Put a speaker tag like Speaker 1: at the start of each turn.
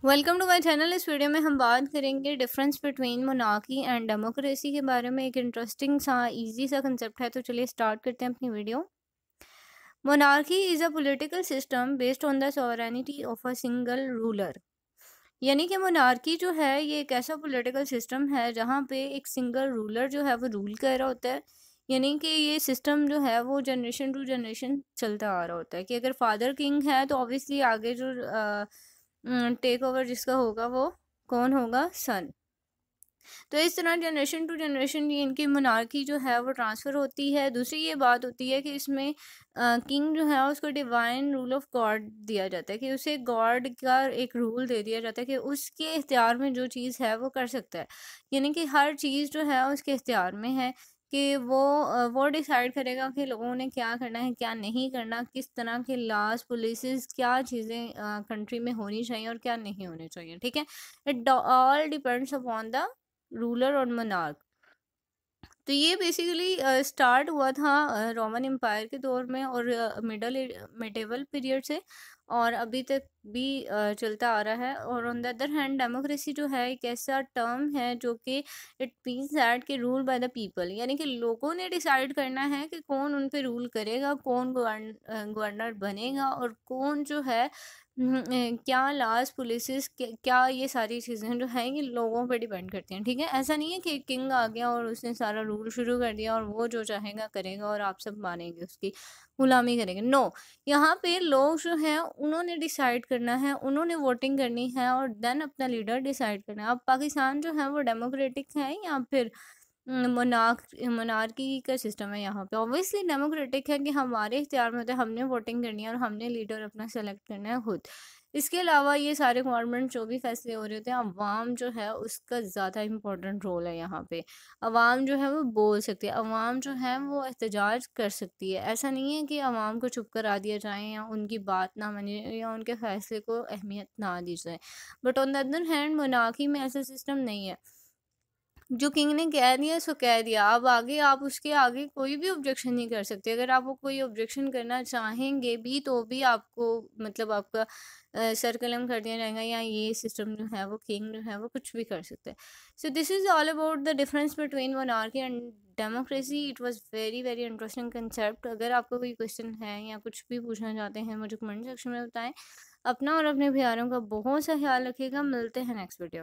Speaker 1: Welcome to my channel. इस video में हम बात करेंगे difference between monarchy and democracy के बारे में। एक इंटरेस्टिंग सा इजी सा कंसेप्ट है, तो चलिए स्टार्ट करते हैं अपनी video. Monarchy is a political system based on the sovereignty of a single ruler. यानी कि मोनार्की जो है ये एक ऐसा पॉलिटिकल सिस्टम है जहाँ पे एक सिंगल रूलर जो है वो रूल कर रहा होता है। यानी कि ये सिस्टम जो है वो जनरेशन टू जनरेशन चलता आ रहा होता है कि अगर फादर किंग है तो ऑब्वियसली आगे जो टेक ओवर जिसका होगा वो कौन होगा, सन। तो इस तरह जनरेशन टू जनरेशन ये इनकी मोनार्की जो है वो ट्रांसफ़र होती है। दूसरी ये बात होती है कि इसमें किंग जो है उसको डिवाइन रूल ऑफ गॉड दिया जाता है कि उसे गॉड का एक रूल दे दिया जाता है कि उसके इख्तियार में जो चीज़ है वो कर सकता है। यानी कि हर चीज़ जो है उसके इख्तियार में है कि वो डिसाइड करेगा कि लोगों ने क्या करना है, क्या नहीं करना, किस तरह के लॉज, पॉलिसीज़, क्या चीज़ें कंट्री में होनी चाहिए और क्या नहीं होनी चाहिए, ठीक है? It all depends upon the ruler और मोनार्क। तो ये बेसिकली स्टार्ट हुआ था रोमन एम्पायर के दौर में और मिडेवल पीरियड से, और अभी तक भी चलता आ रहा है। और on the other hand democracy जो है एक ऐसा टर्म है जो कि इट मीन्स दैट कि रूल बाय द पीपल, यानी कि लोगों ने डिसाइड करना है कि कौन उन पे रूल करेगा, कौन गवर्नर बनेगा और कौन जो है क्या लास्ट पुलिसेस क्या ये सारी चीज़ें जो हैं ये लोगों पे डिपेंड करती हैं, ठीक है? ऐसा नहीं है कि किंग आ गया और उसने सारा रूल शुरू कर दिया और वो जो चाहेगा करेगा और आप सब मानेंगे, उसकी गुलामी करेंगे। नो, यहाँ पे लोग जो हैं उन्होंने डिसाइड करना है, उन्होंने वोटिंग करनी है और देन अपना लीडर डिसाइड करना है। अब पाकिस्तान जो है वो डेमोक्रेटिक है या फिर मोनार्की का सिस्टम है? यहाँ पे ऑब्वियसली डेमोक्रेटिक है कि हमारे इख्तियार में होता है, हमने वोटिंग करनी है और हमने लीडर अपना सेलेक्ट करना है खुद। इसके अलावा ये सारे गवर्नमेंट जो भी फैसले हो रहे होते हैं, अवाम जो है उसका ज़्यादा इंपॉर्टेंट रोल है यहाँ पे। अवाम जो है वो बोल सकती है, अवाम जो है वो एहतजाज कर सकती है। ऐसा नहीं है कि अवाम को चुप करा दिया जाए या उनकी बात ना मानी या उनके फैसले को अहमियत ना दी जाए। But on the other hand monarchy में ऐसा सिस्टम नहीं है। जो किंग ने कह दिया सो कह दिया, अब आगे आप उसके आगे कोई भी ऑब्जेक्शन नहीं कर सकते। अगर आप वो कोई ऑब्जेक्शन करना चाहेंगे भी तो भी आपको मतलब आपका सर कलम कर दिया जाएगा, या ये सिस्टम जो है वो किंग जो है वो कुछ भी कर सकते हैं। So this is all about the difference between monarchy and democracy. It was very very interesting concept. अगर आपको कोई क्वेश्चन है या कुछ भी पूछना चाहते हैं मुझे कमेंट सेक्शन में बताएं। अपना और अपने प्यारों का बहुत सा ख्याल रखिएगा। मिलते हैं नेक्स्ट वीडियो में।